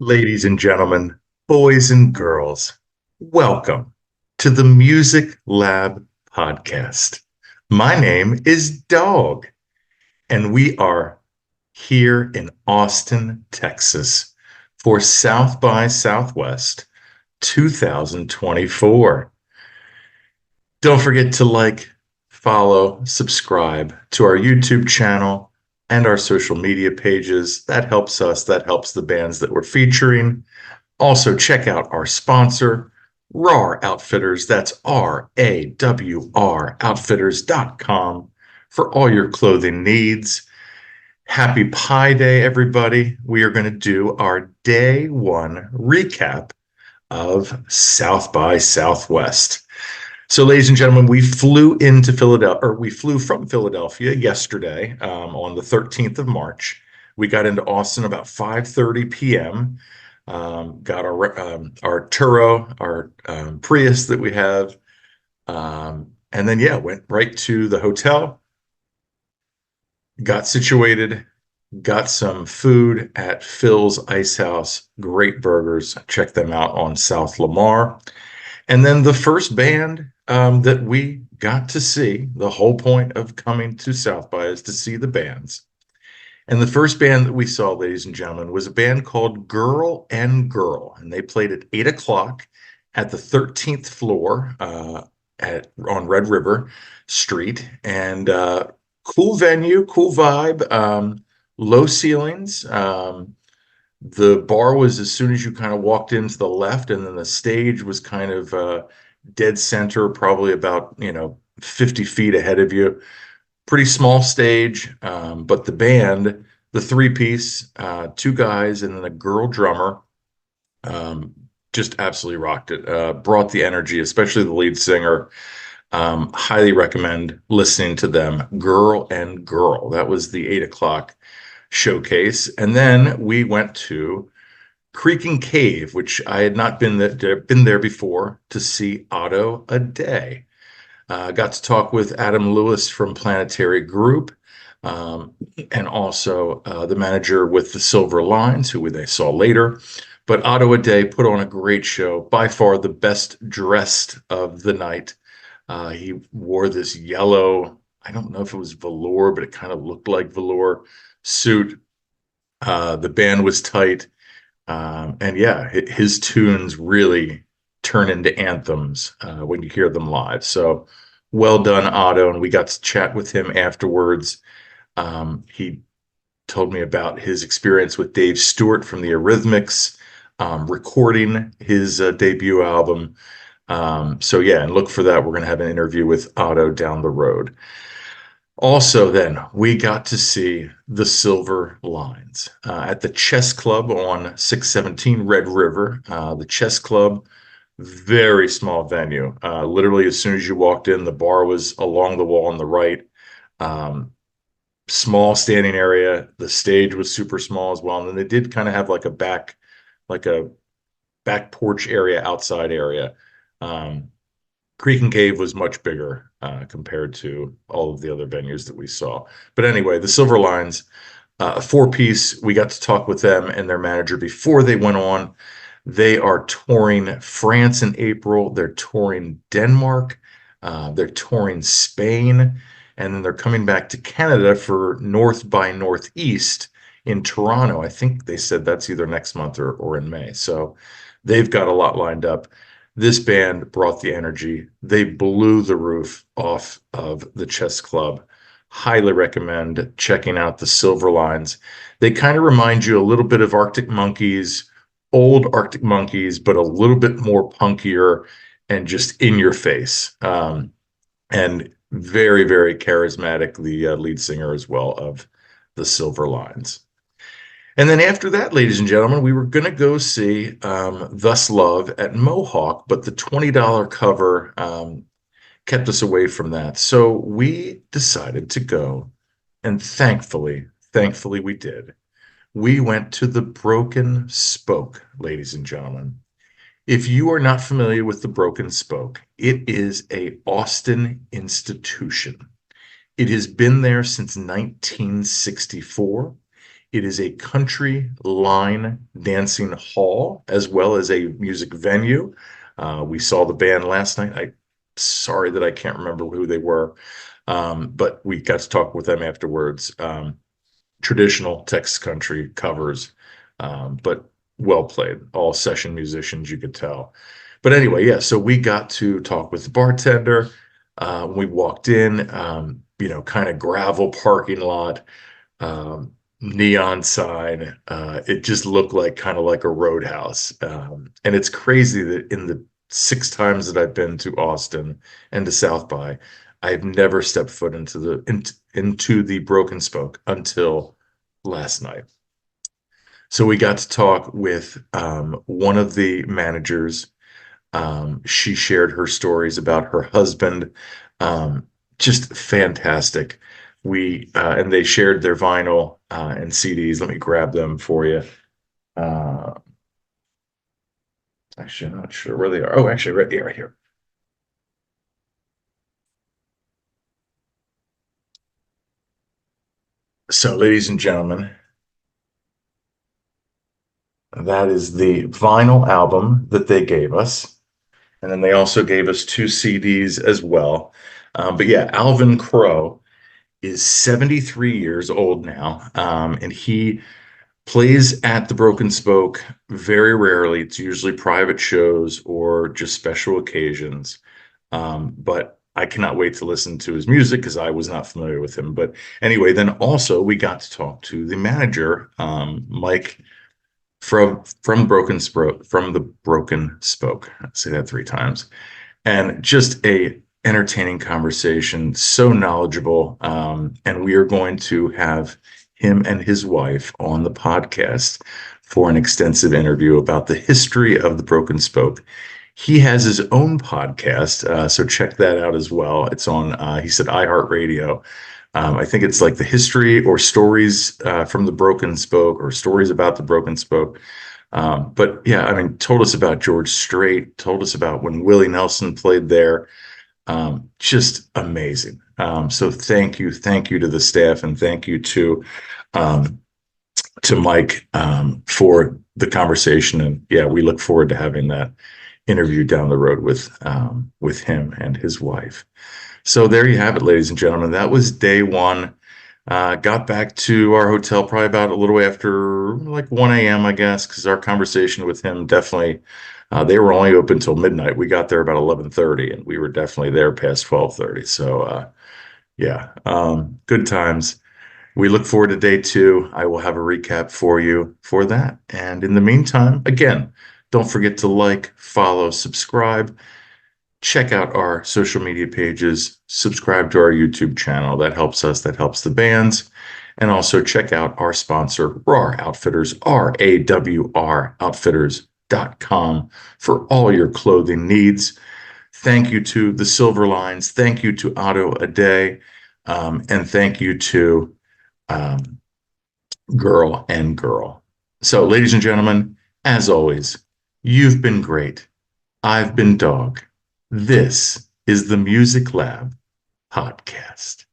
Ladies and gentlemen, boys and girls, welcome to the Music Lab podcast. My name is Dogg, and we are here in Austin, Texas for South by Southwest 2024. Don't forget to like, follow, subscribe to our YouTube channel and our social media pages. That helps us, that helps the bands that we're featuring. Also, check out our sponsor, RAR Outfitters. That's RAWR Outfitters.com for all your clothing needs. Happy Pi Day, everybody. We are going to do our day one recap of South by Southwest. So, ladies and gentlemen, we flew into Philadelphia, or we flew from Philadelphia yesterday on the 13th of March. We got into Austin about 5:30 p.m. Got our Turo, our Prius that we have, and then went right to the hotel. Got situated, got some food at Phil's Ice House. Great burgers. Check them out on South Lamar. And then the first band that we got to see, the whole point of coming to South by is to see the bands. And the first band that we saw, ladies and gentlemen, was a band called Girl and Girl. And they played at 8 o'clock at the 13th floor on Red River Street. And cool venue, cool vibe, low ceilings. The bar was as soon as you kind of walked into the left, and then the stage was kind of dead center, probably about 50 feet ahead of you. Pretty small stage, but the band, the three-piece, two guys and then a girl drummer, just absolutely rocked it. Brought the energy, especially the lead singer. Highly recommend listening to them. Girl and Girl. That was the 8 o'clock showcase. And then we went to Creaking Cave, which I had not been there before, to see Otto a Day. Got to talk with Adam Lewis from Planetary Group, and also the manager with the Silver Lines, who they saw later. But Otto a Day put on a great show, by far the best dressed of the night. He wore this yellow, I don't know if it was velour, but it kind of looked like velour suit. The band was tight. And his tunes really turn into anthems when you hear them live. So well done, Otto. And we got to chat with him afterwards. He told me about his experience with Dave Stewart from the Eurythmics, recording his debut album. And look for that. We're going to have an interview with Otto down the road. Also, then, we got to see the Silver Lines at the Chess Club on 617 Red River. The Chess Club, very small venue. Literally, as soon as you walked in, the bar was along the wall on the right. Small standing area. The stage was super small as well. And then they did kind of have like a back porch area, outside area. Creaking Cave was much bigger compared to all of the other venues that we saw. But anyway, the Silver Lines, a four-piece, we got to talk with them and their manager before they went on. They are touring France in April. They're touring Denmark. They're touring Spain. And then they're coming back to Canada for North by Northeast in Toronto. I think they said that's either next month or in May. So they've got a lot lined up. This band brought the energy. They blew the roof off of the Chess Club. Highly recommend checking out the Silver Lines. They kind of remind you a little bit of Arctic Monkeys, old Arctic Monkeys, but a little bit more punkier and just in your face. And very, very charismatic, the lead singer as well of the Silver Lines. And then after that, ladies and gentlemen, we were going to go see Thus Love at Mohawk, but the $20 cover kept us away from that. So we decided to go, and thankfully we did. We went to the Broken Spoke, ladies and gentlemen. If you are not familiar with the Broken Spoke, it is an Austin institution. It has been there since 1964. It is a country line dancing hall as well as a music venue. We saw the band last night. Sorry that I can't remember who they were, but we got to talk with them afterwards. Traditional Texas country covers, but well played. All session musicians, you could tell. But anyway, yeah, so we got to talk with the bartender. We walked in, kind of gravel parking lot, neon sign. It just looked like kind of like a roadhouse. And it's crazy that in the 6 times that I've been to Austin and to South by, I've never stepped foot into the Broken Spoke until last night. So we got to talk with one of the managers. She shared her stories about her husband. Um, just fantastic. And they shared their vinyl and CDs. Let me grab them for you. Uh, Actually, I'm not sure where they are. Oh, actually, right here, right here. So, ladies and gentlemen, that is the vinyl album that they gave us. And then they also gave us 2 CDs as well. But yeah, Alvin Crow is 73 years old now, and he plays at the Broken Spoke very rarely. It's usually private shows or just special occasions. But I cannot wait to listen to his music because I was not familiar with him. But anyway, then also we got to talk to the manager, Mike from the Broken Spoke. I'll say that 3 times, and just a entertaining conversation, so knowledgeable. And we are going to have him and his wife on the podcast for an extensive interview about the history of the Broken Spoke. He has his own podcast, so check that out as well. It's on, he said, iHeartRadio. I think it's like the history or stories from the Broken Spoke or stories about the Broken Spoke. But yeah, I mean, told us about George Strait, told us about when Willie Nelson played there. Just amazing. So thank you to the staff, and thank you um, to Mike for the conversation. And yeah, we look forward to having that interview down the road with him and his wife. So there you have it, ladies and gentlemen. That was day one. Got back to our hotel probably about a little after like 1 a.m., I guess, because our conversation with him definitely, they were only open until midnight. We got there about 11:30, and we were definitely there past 12:30. So, yeah, good times. We look forward to day two. I will have a recap for you for that. And in the meantime, again, don't forget to like, follow, subscribe. Check out our social media pages, subscribe to our YouTube channel. That helps us, that helps the bands. And also check out our sponsor, RAR Outfitters, RAWR Outfitters.com for all your clothing needs. Thank you to the Silver Lines. Thank you to Auto A Day. And thank you to um, Girl and Girl. So, ladies and gentlemen, as always, you've been great. I've been Dogg. This is the Music Lab podcast.